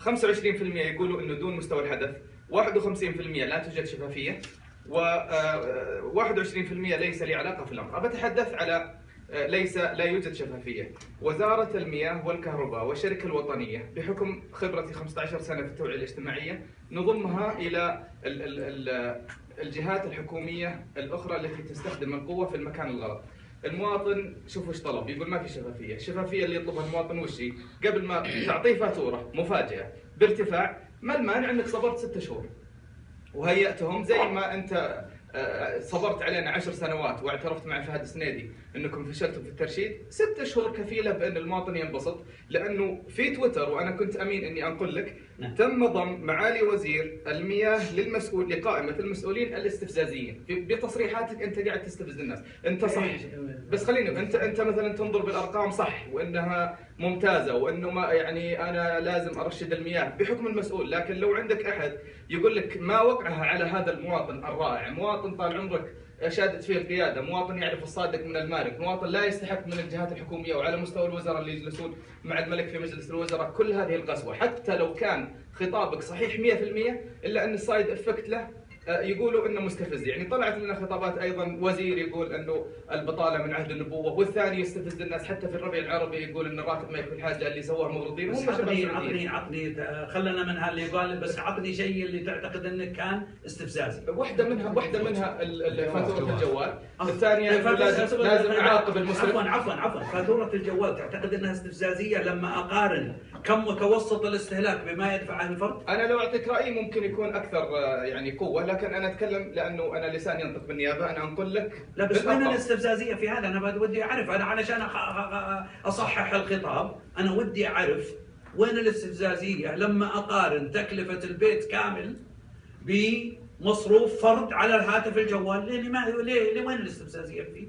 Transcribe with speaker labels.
Speaker 1: 25% يقولوا انه دون مستوى الحدث، 51% لا توجد شفافيه، و21% ليس لي علاقه في الامر. بتحدث على لا يوجد شفافيه. وزاره المياه والكهرباء والشركه الوطنيه بحكم خبرتي 15 سنه في التوعيه الاجتماعيه نضمها الى الجهات الحكوميه الاخرى التي تستخدم القوه في المكان الغلط. المواطن شوف وش طلب، يقول ما في شفافيه، الشفافيه اللي يطلبها المواطن وش هي؟ قبل ما تعطيه فاتوره مفاجاه بارتفاع، ما المانع انك صبرت 6 شهور وهيأتهم زي ما انت صبرت علينا 10 سنوات واعترفت مع فهد السنيدي انكم فشلتم في الترشيد. 6 شهور كفيله بان المواطن ينبسط، لانه في تويتر وانا كنت امين اني انقل لك تم ضم معالي وزير المياه لقائمه المسؤولين الاستفزازيين. بتصريحاتك انت قاعد تستفز الناس، انت صح بس خليني انت مثلا تنظر بالارقام صح وانها ممتازه وانه ما يعني انا لازم ارشد المياه بحكم المسؤول، لكن لو عندك احد يقول لك ما وقعها على هذا المواطن الرائع، مواطن طال عمرك شادت فيه القياده، مواطن يعرف الصادق من المارق، مواطن لا يستحق من الجهات الحكوميه وعلى مستوى الوزراء اللي يجلسون مع الملك في مجلس الوزراء كل هذه القسوه، حتى لو كان خطابك صحيح 100% الا ان السايد افكت له يقولوا انه مستفز. يعني طلعت لنا خطابات ايضا وزير يقول انه البطاله من عهد النبوه، والثاني يستفز الناس حتى في الربيع العربي يقول ان الراتب ما يكفي الحاجه اللي سواه مغرضين.
Speaker 2: بس عطني خلنا من اللي قال، بس عطني شيء اللي تعتقد انه كان استفزازي.
Speaker 1: واحده منها فاتوره الجوال، الثانيه لازم اعاقب المسرف.
Speaker 2: عفوا فاتوره الجوال تعتقد انها استفزازيه لما اقارن كم متوسط الاستهلاك بما يدفعه الفرد؟
Speaker 1: انا لو اعطيك رايي ممكن يكون اكثر يعني قوه، لكن انا اتكلم لانه انا لساني ينطق بالنيابه، انا انقل لك.
Speaker 2: لا بس وين الاستفزازيه في هذا؟ انا ودي اعرف، انا علشان اصحح الخطاب انا ودي اعرف وين الاستفزازيه لما اقارن تكلفه البيت كامل بمصروف فرد على الهاتف الجوال. ليه وين الاستفزازيه فيه؟